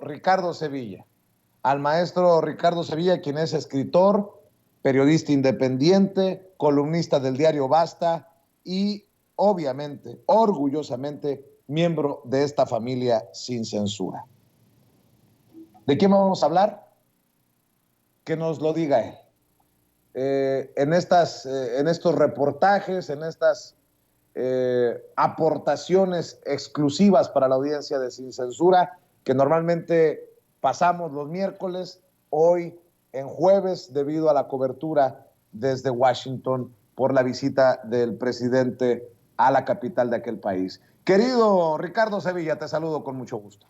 Ricardo Sevilla, al maestro Ricardo Sevilla, quien es escritor, periodista independiente, columnista del diario Basta y obviamente, orgullosamente, miembro de esta familia sin censura. ¿De quién vamos a hablar? Que nos lo diga él. En estos reportajes, en estas aportaciones exclusivas para la audiencia de Sin Censura, que normalmente pasamos los miércoles, hoy en jueves, debido a la cobertura desde Washington por la visita del presidente a la capital de aquel país. Querido Ricardo Sevilla, te saludo con mucho gusto.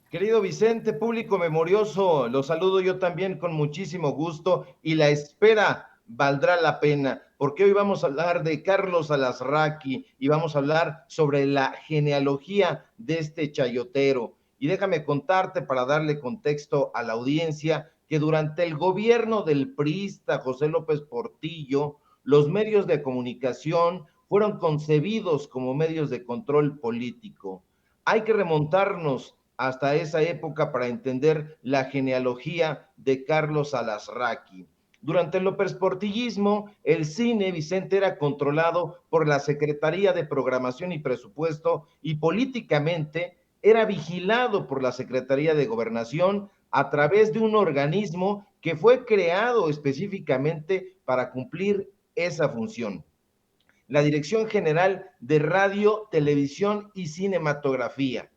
Querido Vicente, público memorioso, los saludo yo también con muchísimo gusto y la espera valdrá la pena, porque hoy vamos a hablar de Carlos Alasraqui y vamos a hablar sobre la genealogía de este chayotero. Y déjame contarte, para darle contexto a la audiencia, que durante el gobierno del priista José López Portillo, los medios de comunicación fueron concebidos como medios de control político. Hay que remontarnos hasta esa época para entender la genealogía de Carlos Alasraqui. Durante el López Portillismo, el cine, Vicente, era controlado por la Secretaría de Programación y Presupuesto y políticamente era vigilado por la Secretaría de Gobernación a través de un organismo que fue creado específicamente para cumplir esa función. La Dirección General de Radio, Televisión y Cinematografía.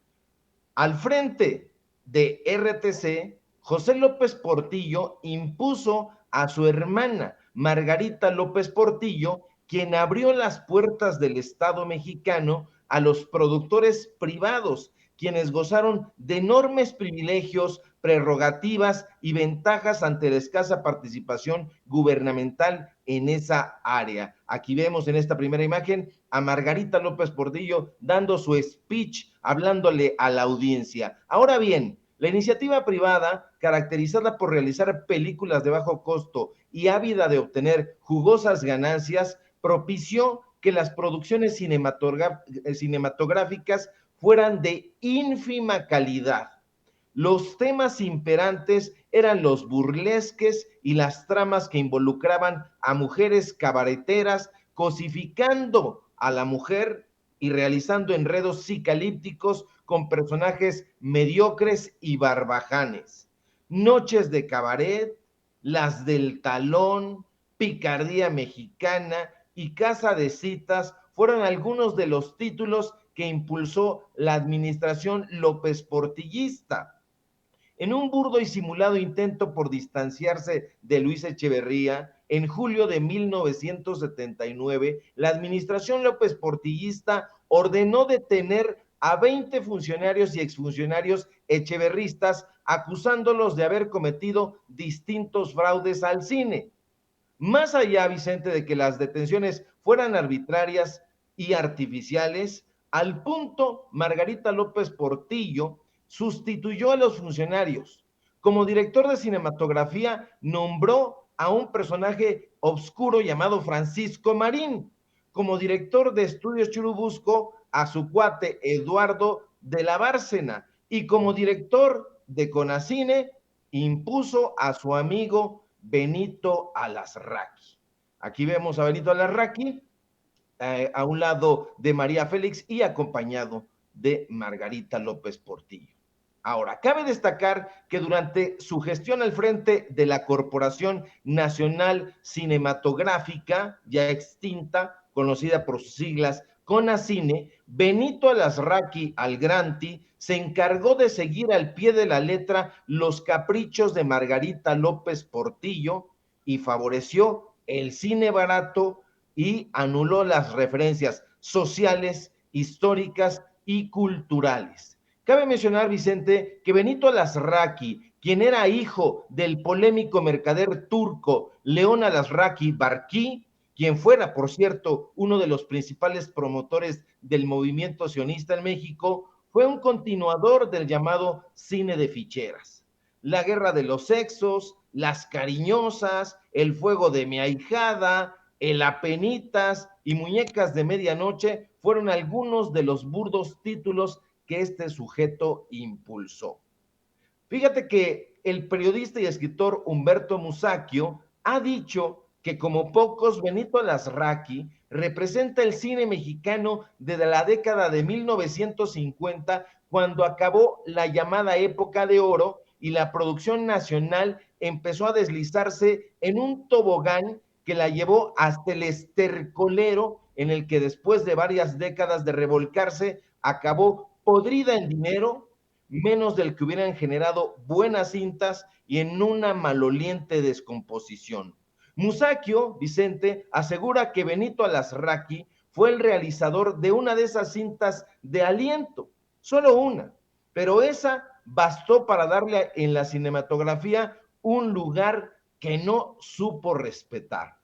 Al frente de RTC, José López Portillo impuso a su hermana Margarita López Portillo, quien abrió las puertas del Estado mexicano a los productores privados, quienes gozaron de enormes privilegios, prerrogativas y ventajas ante la escasa participación gubernamental en esa área. Aquí vemos en esta primera imagen a Margarita López Portillo dando su speech, hablándole a la audiencia. Ahora bien, la iniciativa privada, caracterizada por realizar películas de bajo costo y ávida de obtener jugosas ganancias, propició que las producciones cinematográficas fueran de ínfima calidad. Los temas imperantes eran los burlesques y las tramas que involucraban a mujeres cabareteras, cosificando a la mujer y realizando enredos psicalípticos con personajes mediocres y barbajanes. Noches de cabaret, Las del Talón, Picardía Mexicana y Casa de Citas fueron algunos de los títulos que impulsó la administración López Portillista. En un burdo y simulado intento por distanciarse de Luis Echeverría, en julio de 1979, la administración López Portillista ordenó detener a 20 funcionarios y exfuncionarios echeverristas, acusándolos de haber cometido distintos fraudes al cine. Más allá, Vicente, de que las detenciones fueran arbitrarias y artificiales, al punto Margarita López Portillo sustituyó a los funcionarios. Como director de cinematografía, nombró a un personaje obscuro llamado Francisco Marín. Como director de estudios Churubusco, a su cuate Eduardo de la Bárcena. Y como director de Conacine, impuso a su amigo Benito Alasraqui. Aquí vemos a Benito Alasraqui a un lado de María Félix y acompañado de Margarita López Portillo. Ahora, cabe destacar que durante su gestión al frente de la Corporación Nacional Cinematográfica, ya extinta, conocida por sus siglas CONACINE, Benito Alasraqui Algranti se encargó de seguir al pie de la letra los caprichos de Margarita López Portillo y favoreció el cine barato y anuló las referencias sociales, históricas y culturales. Cabe mencionar, Vicente, que Benito Alasraqui, quien era hijo del polémico mercader turco León Alasraqui Barquí, quien fuera, por cierto, uno de los principales promotores del movimiento sionista en México, fue un continuador del llamado cine de ficheras. La guerra de los sexos, Las cariñosas, El fuego de mi ahijada, El apenitas y Muñecas de medianoche fueron algunos de los burdos títulos que este sujeto impulsó. Fíjate que el periodista y escritor Humberto Musacchio ha dicho que como pocos, Benito Lazraqui representa el cine mexicano desde la década de 1950, cuando acabó la llamada época de oro y la producción nacional empezó a deslizarse en un tobogán que la llevó hasta el estercolero, en el que después de varias décadas de revolcarse, acabó podrida en dinero, menos del que hubieran generado buenas cintas y en una maloliente descomposición. Musacchio, Vicente, asegura que Benito Lazraqui fue el realizador de una de esas cintas de aliento, solo una, pero esa bastó para darle en la cinematografía un lugar que no supo respetar.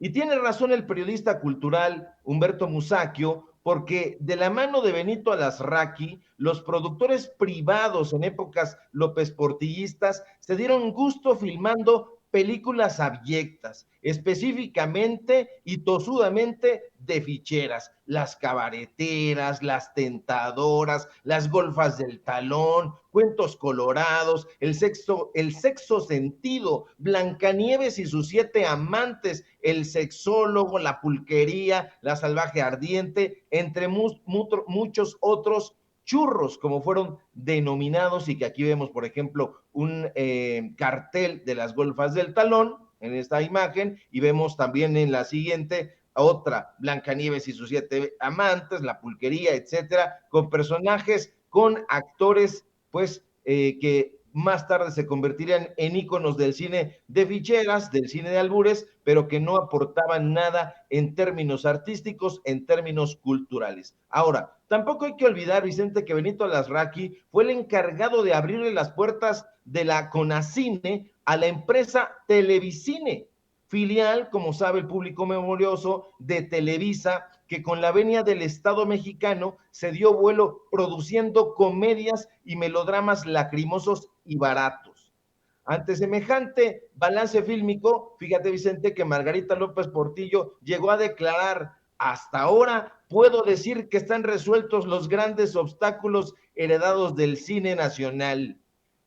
Y tiene razón el periodista cultural Humberto Musacchio, porque de la mano de Benito Lazraqui, los productores privados en épocas López Portillistas se dieron gusto filmando películas abyectas, específicamente y tosudamente de ficheras, las cabareteras, las tentadoras, las golfas del talón, cuentos colorados, el sexo sentido, Blancanieves y sus 7 amantes, el sexólogo, la pulquería, la salvaje ardiente, entre muchos otros churros, como fueron denominados, y que aquí vemos, por ejemplo, un cartel de las golfas del talón en esta imagen, y vemos también en la siguiente otra, Blancanieves y sus 7 amantes, la pulquería, etcétera, con personajes, con actores, pues, que más tarde se convertirían en íconos del cine de ficheras, del cine de albures, pero que no aportaban nada en términos artísticos, en términos culturales. Ahora, tampoco hay que olvidar, Vicente, que Benito Lazraqui fue el encargado de abrirle las puertas de la Conacine a la empresa Televicine, filial, como sabe el público memorioso, de Televisa, que con la venia del Estado mexicano se dio vuelo produciendo comedias y melodramas lacrimosos y baratos. Ante semejante balance fílmico, fíjate, Vicente, que Margarita López Portillo llegó a declarar: hasta ahora puedo decir que están resueltos los grandes obstáculos heredados del cine nacional.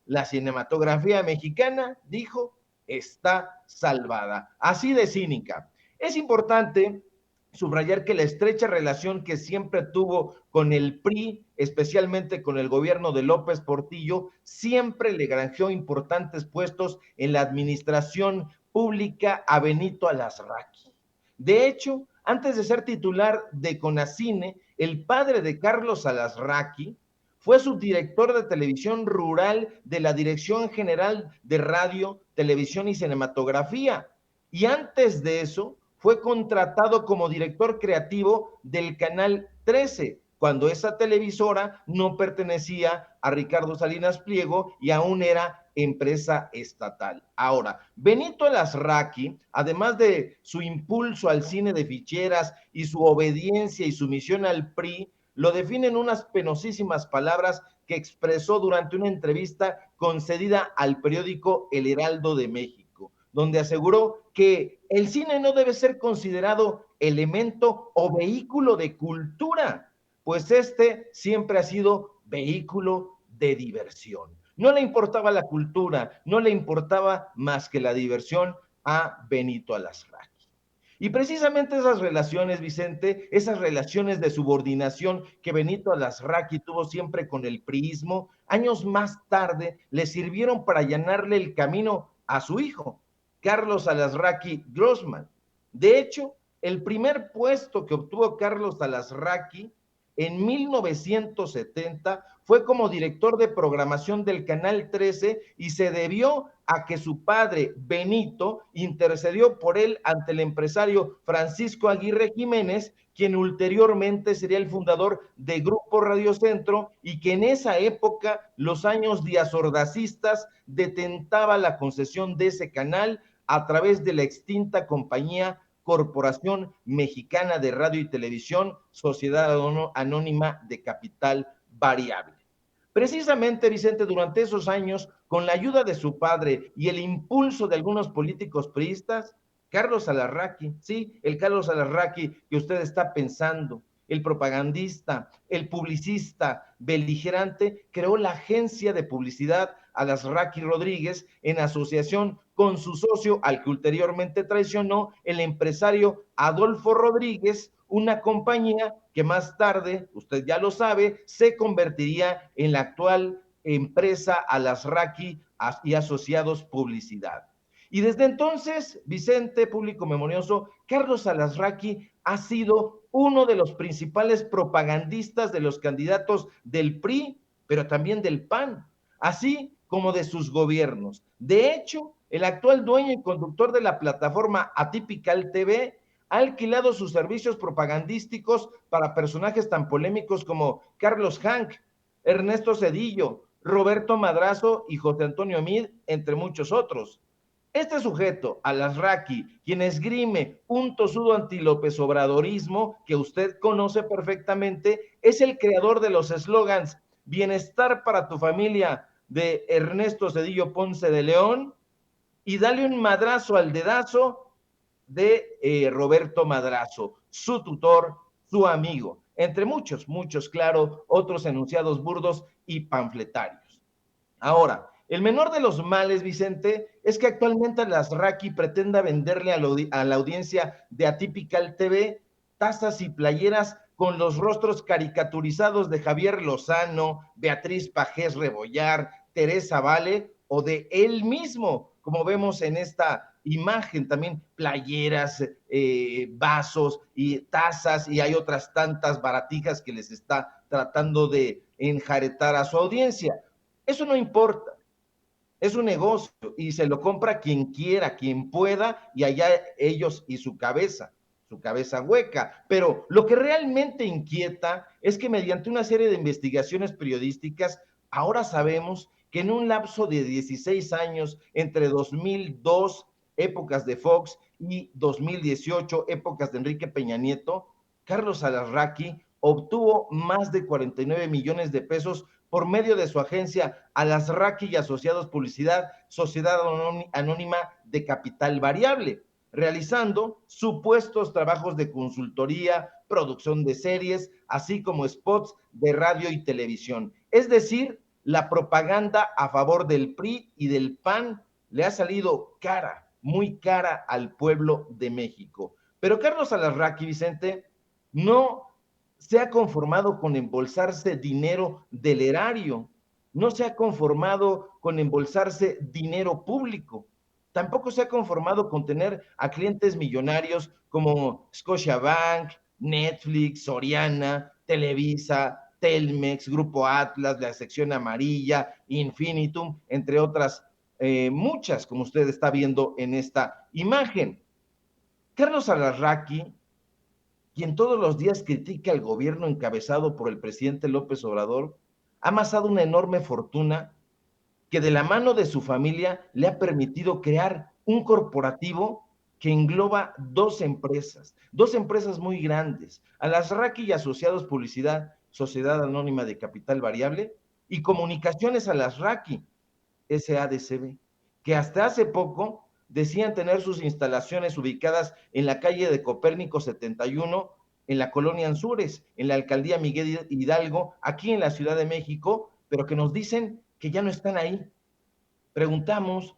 La cinematografía mexicana, dijo, está salvada. Así de cínica. Es importante subrayar que la estrecha relación que siempre tuvo con el PRI, especialmente con el gobierno de López Portillo, siempre le granjeó importantes puestos en la administración pública a Benito Lazraqui. De hecho, antes de ser titular de Conacine, el padre de Carlos Lazraqui fue subdirector de televisión rural de la Dirección General de Radio, Televisión y Cinematografía. Y antes de eso, fue contratado como director creativo del Canal 13, cuando esa televisora no pertenecía a Ricardo Salinas Pliego y aún era empresa estatal. Ahora, Benito Lazraqui, además de su impulso al cine de ficheras y su obediencia y sumisión al PRI, lo definen unas penosísimas palabras que expresó durante una entrevista concedida al periódico El Heraldo de México, donde aseguró que el cine no debe ser considerado elemento o vehículo de cultura, pues este siempre ha sido vehículo de diversión. No le importaba la cultura, no le importaba más que la diversión a Benito Lazraqui. Y precisamente esas relaciones, Vicente, esas relaciones de subordinación que Benito Lazraqui tuvo siempre con el priismo, años más tarde le sirvieron para allanarle el camino a su hijo, Carlos Lazraqui Grossman. De hecho, el primer puesto que obtuvo Carlos Lazraqui en 1970 fue como director de programación del Canal 13 y se debió a que su padre, Benito, intercedió por él ante el empresario Francisco Aguirre Jiménez, quien ulteriormente sería el fundador de Grupo Radio Centro y que en esa época, los años diazordacistas, detentaba la concesión de ese canal a través de la extinta compañía Corporación Mexicana de Radio y Televisión, Sociedad Anónima de Capital Variable. Precisamente, Vicente, durante esos años, con la ayuda de su padre y el impulso de algunos políticos priistas, Carlos Lazraqui, sí, el Carlos Lazraqui que usted está pensando, el propagandista, el publicista beligerante, creó la agencia de publicidad Alasraqui Rodríguez en asociación con su socio, al que ulteriormente traicionó, el empresario Adolfo Rodríguez, una compañía que más tarde, usted ya lo sabe, se convertiría en la actual empresa Alasraqui y Asociados Publicidad. Y desde entonces, Vicente, público memorioso, Carlos Alasraqui ha sido uno de los principales propagandistas de los candidatos del PRI, pero también del PAN, así como de sus gobiernos. De hecho, el actual dueño y conductor de la plataforma Atypical TV ha alquilado sus servicios propagandísticos para personajes tan polémicos como Carlos Hank, Ernesto Zedillo, Roberto Madrazo y José Antonio Meade, entre muchos otros. Este sujeto, Alasraqui, quien esgrime un tosudo anti-López Obradorismo que usted conoce perfectamente, es el creador de los eslogans Bienestar para tu familia de Ernesto Zedillo Ponce de León y Dale un madrazo al dedazo de Roberto Madrazo, su tutor, su amigo, entre muchos, muchos, claro, otros enunciados burdos y panfletarios. Ahora, el menor de los males, Vicente, es que actualmente Alasraqui pretenda venderle a la audiencia de Atypical TV tazas y playeras con los rostros caricaturizados de Javier Lozano, Beatriz Pajés Rebollar, Teresa Vale o de él mismo, como vemos en esta imagen, también playeras, vasos y tazas, y hay otras tantas baratijas que les está tratando de enjaretar a su audiencia. Eso no importa, es un negocio y se lo compra quien quiera, quien pueda, y allá ellos y su cabeza hueca. Pero lo que realmente inquieta es que mediante una serie de investigaciones periodísticas, ahora sabemos que en un lapso de 16 años, entre 2002, épocas de Fox, y 2018, épocas de Enrique Peña Nieto, Carlos Alasraqui obtuvo más de 49 millones de pesos por medio de su agencia Alasraqui y Asociados Publicidad, Sociedad Anónima de Capital Variable, realizando supuestos trabajos de consultoría, producción de series, así como spots de radio y televisión. Es decir, la propaganda a favor del PRI y del PAN le ha salido cara, muy cara al pueblo de México. Pero Carlos Alasraqui, Vicente, no se ha conformado con embolsarse dinero del erario, no se ha conformado con embolsarse dinero público, tampoco se ha conformado con tener a clientes millonarios como Scotiabank, Netflix, Soriana, Televisa, Telmex, Grupo Atlas, la sección amarilla, Infinitum, entre otras muchas, como usted está viendo en esta imagen. Carlos Alasraqui, quien todos los días critica al gobierno encabezado por el presidente López Obrador, ha amasado una enorme fortuna que de la mano de su familia le ha permitido crear un corporativo que engloba dos empresas muy grandes, Alasraqui y Asociados Publicidad, Sociedad Anónima de Capital Variable, y Comunicaciones Alasraqui, SADCB, que hasta hace poco decían tener sus instalaciones ubicadas en la calle de Copérnico 71, en la colonia Anzures, en la alcaldía Miguel Hidalgo, aquí en la Ciudad de México, pero que nos dicen que ya no están ahí. Preguntamos,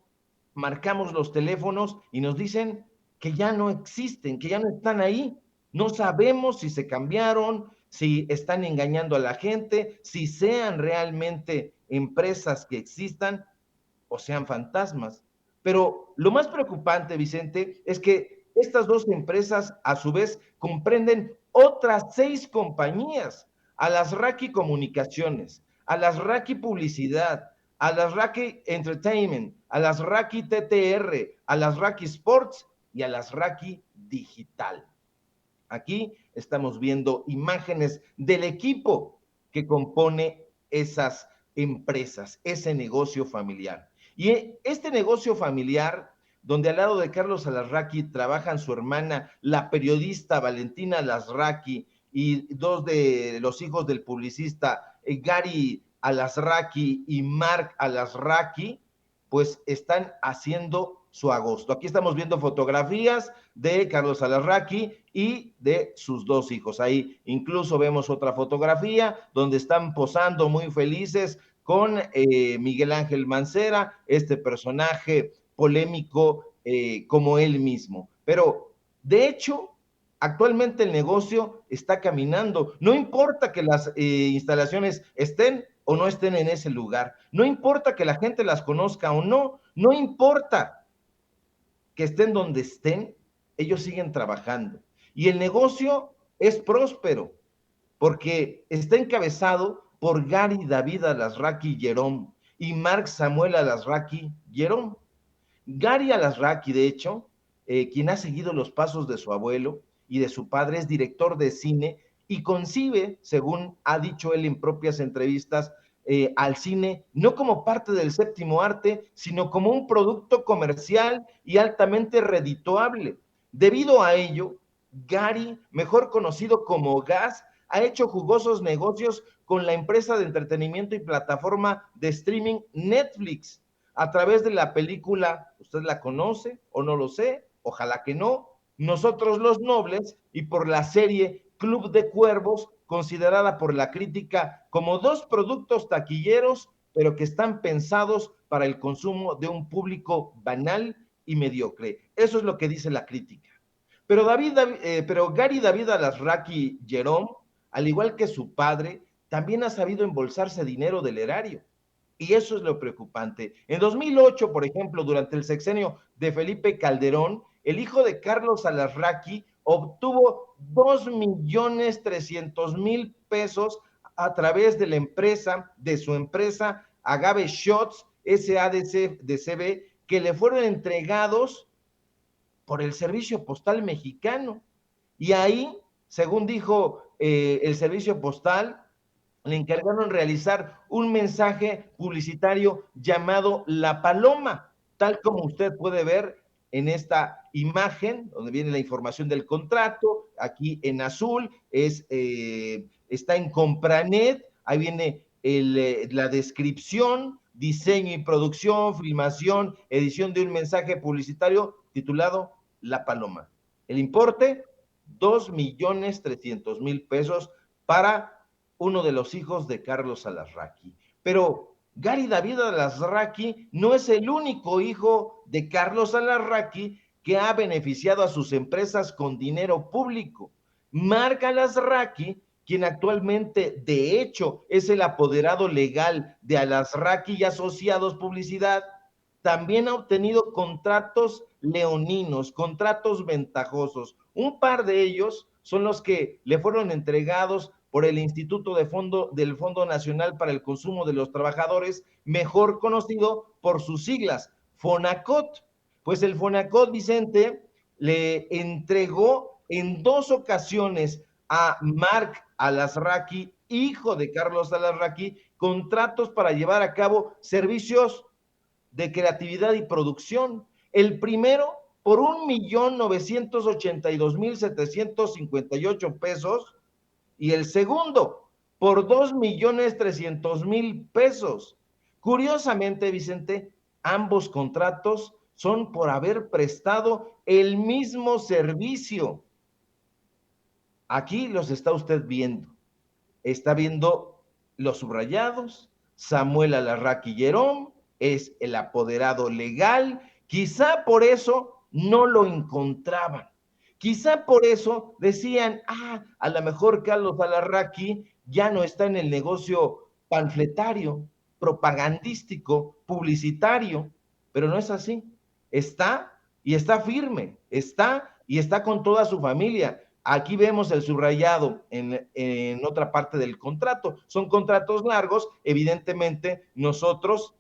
marcamos los teléfonos y nos dicen que ya no existen, que ya no están ahí. No sabemos si se cambiaron, si están engañando a la gente, si sean realmente empresas que existan o sean fantasmas. Pero lo más preocupante, Vicente, es que estas dos empresas a su vez comprenden otras 6 compañías: Alasraqui Comunicaciones, Alasraqui Publicidad, Alasraqui Entertainment, Alasraqui TTR, Alasraqui Sports y Alasraqui Digital. Aquí estamos viendo imágenes del equipo que compone esas empresas, ese negocio familiar. Y este negocio familiar, donde al lado de Carlos Alasraqui trabajan su hermana, la periodista Valentina Alasraqui, y 2 de los hijos del publicista, Gary Alasraqui y Mark Alasraqui, pues están haciendo su agosto. Aquí estamos viendo fotografías de Carlos Alarraqui y de sus dos hijos. Ahí incluso vemos otra fotografía donde están posando muy felices con Miguel Ángel Mancera, este personaje polémico como él mismo. Pero, de hecho, actualmente el negocio está caminando. No importa que las instalaciones estén o no estén en ese lugar. No importa que la gente las conozca o no. No importa que estén donde estén, ellos siguen trabajando. Y el negocio es próspero porque está encabezado por Gary David Alasraqui Jerome y Mark Samuel Alasraqui Jerome. Gary Alasraqui, de hecho, quien ha seguido los pasos de su abuelo y de su padre, es director de cine y concibe, según ha dicho él en propias entrevistas, al cine no como parte del séptimo arte, sino como un producto comercial y altamente redituable. Debido a ello, Gary, mejor conocido como Gas, ha hecho jugosos negocios con la empresa de entretenimiento y plataforma de streaming Netflix a través de la película, usted la conoce o no lo sé, ojalá que no, Nosotros los Nobles, y por la serie Club de Cuervos, considerada por la crítica como dos productos taquilleros, pero que están pensados para el consumo de un público banal y mediocre. Eso es lo que dice la crítica. Pero Gary David Alasraqui Jerome, al igual que su padre, también ha sabido embolsarse dinero del erario. Y eso es lo preocupante. En 2008, por ejemplo, durante el sexenio de Felipe Calderón, el hijo de Carlos Alasraqui obtuvo 2.300.000 pesos a través de la empresa, de su empresa Agave Shots SADCB, que le fueron entregados por el Servicio Postal Mexicano. Y ahí, según dijo el Servicio Postal, le encargaron realizar un mensaje publicitario llamado La Paloma, tal como usted puede ver en esta imagen, donde viene la información del contrato, aquí en azul, está en Compranet, ahí viene la descripción, diseño y producción, filmación, edición de un mensaje publicitario titulado La Paloma. El importe, 2.300.000 pesos para uno de los hijos de Carlos Alasraqui. Pero Gary David Alasraqui no es el único hijo de Carlos Alasraqui que ha beneficiado a sus empresas con dinero público. Mark Alasraqui, quien actualmente, de hecho, es el apoderado legal de Alasraqui y Asociados Publicidad, también ha obtenido contratos leoninos, contratos ventajosos. Un par de ellos son los que le fueron entregados por el Instituto del Fondo Nacional para el Consumo de los Trabajadores, mejor conocido por sus siglas, FONACOT. Pues el FONACOT, Vicente, le entregó en 2 ocasiones a Mark Alasraqui, hijo de Carlos Alasraqui, contratos para llevar a cabo servicios de creatividad y producción. El primero por 1.982.758 pesos y el segundo por 2.300.000 pesos. Curiosamente, Vicente, ambos contratos son por haber prestado el mismo servicio. Aquí los está usted viendo. Está viendo los subrayados, Samuel Alarraqui Jerome es el apoderado legal, quizá por eso no lo encontraban. Quizá por eso decían, a lo mejor Carlos Alarraqui ya no está en el negocio panfletario, propagandístico, publicitario, pero no es así. Está y está firme, está y está con toda su familia. Aquí vemos el subrayado en otra parte del contrato. Son contratos largos, evidentemente nosotros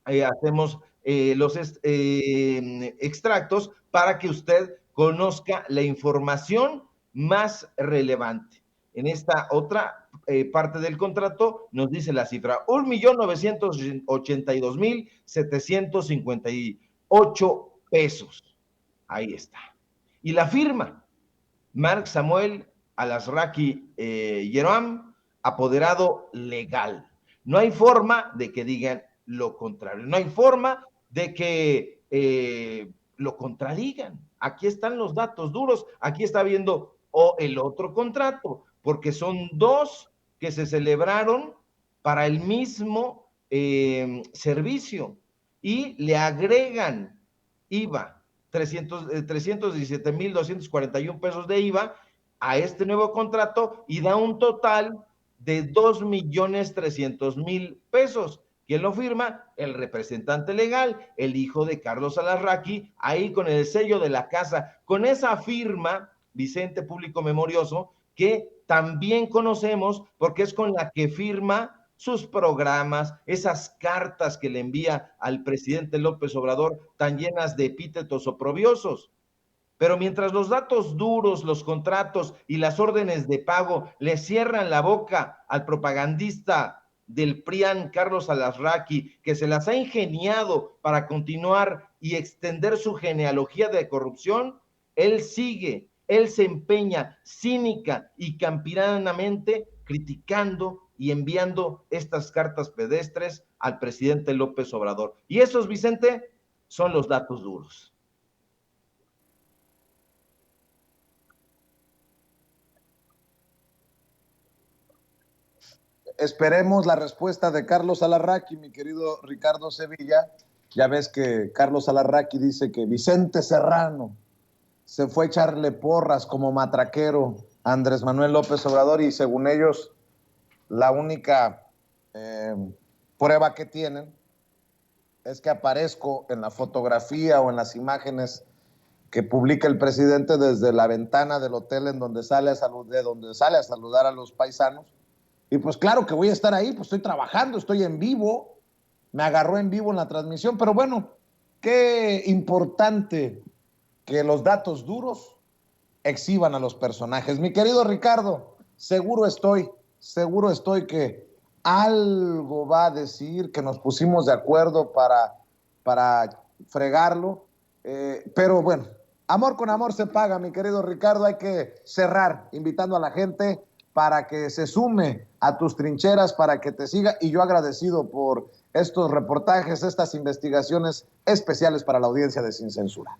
hacemos los extractos para que usted conozca la información más relevante. En esta otra parte del contrato nos dice la cifra, 1.982.758 pesos. Ahí está. Y la firma, Mark Samuel Alasraqui Jerome, apoderado legal. No hay forma de que digan lo contrario. No hay forma de que lo contradigan. Aquí están los datos duros, aquí está viendo el otro contrato, porque son dos que se celebraron para el mismo servicio y le agregan IVA, 317,241 pesos de IVA a este nuevo contrato y da un total de 2,300,000 pesos. ¿Quién lo firma? El representante legal, el hijo de Carlos Alarraqui, ahí con el sello de la casa, con esa firma, Vicente Público Memorioso, que también conocemos porque es con la que firma sus programas, esas cartas que le envía al presidente López Obrador tan llenas de epítetos oprobiosos. Pero mientras los datos duros, los contratos y las órdenes de pago le cierran la boca al propagandista del PRIAN, Carlos Alarraqui, que se las ha ingeniado para continuar y extender su genealogía de corrupción, él sigue, él se empeña cínica y campiranamente criticando y enviando estas cartas pedestres al presidente López Obrador. Y esos, Vicente, son los datos duros. Esperemos la respuesta de Carlos Alarraqui, mi querido Ricardo Sevilla. Ya ves que Carlos Alarraqui dice que Vicente Serrano se fue a echarle porras como matraquero a Andrés Manuel López Obrador y según ellos la única prueba que tienen es que aparezco en la fotografía o en las imágenes que publica el presidente desde la ventana del hotel en donde sale a saludar a los paisanos. Y pues claro que voy a estar ahí, pues estoy trabajando, estoy en vivo, me agarró en vivo en la transmisión, pero bueno, qué importante que los datos duros exhiban a los personajes. Mi querido Ricardo, seguro estoy que algo va a decir, que nos pusimos de acuerdo para fregarlo, pero bueno, amor con amor se paga, mi querido Ricardo, hay que cerrar invitando a la gente para que se sume a tus trincheras, para que te siga, y yo agradecido por estos reportajes, estas investigaciones especiales para la audiencia de Sin Censura.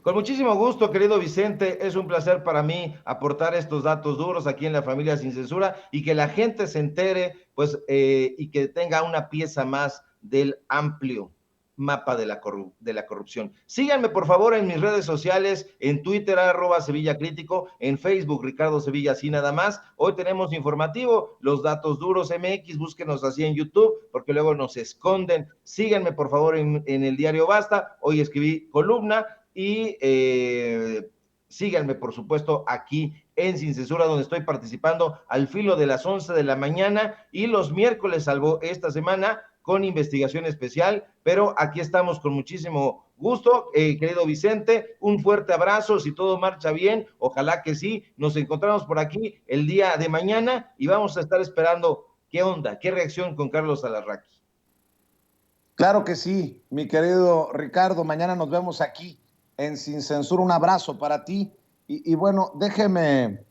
Con muchísimo gusto, querido Vicente, es un placer para mí aportar estos datos duros aquí en la familia Sin Censura y que la gente se entere, pues, y que tenga una pieza más del amplio mapa de la corrupción. Síganme, por favor, en mis redes sociales, en Twitter, @SevillaCrítico, en Facebook, Ricardo Sevilla, así nada más. Hoy tenemos informativo, los datos duros MX, búsquenos así en YouTube, porque luego nos esconden. Síganme, por favor, en el diario Basta. Hoy escribí columna y síganme, por supuesto, aquí en Sin Censura, donde estoy participando al filo de las 11 de la mañana y los miércoles, salvo esta semana, con investigación especial, pero aquí estamos con muchísimo gusto, querido Vicente, un fuerte abrazo, si todo marcha bien, ojalá que sí, nos encontramos por aquí el día de mañana y vamos a estar esperando qué onda, qué reacción con Carlos Alarraqui. Claro que sí, mi querido Ricardo, mañana nos vemos aquí en Sin Censura, un abrazo para ti y bueno, déjeme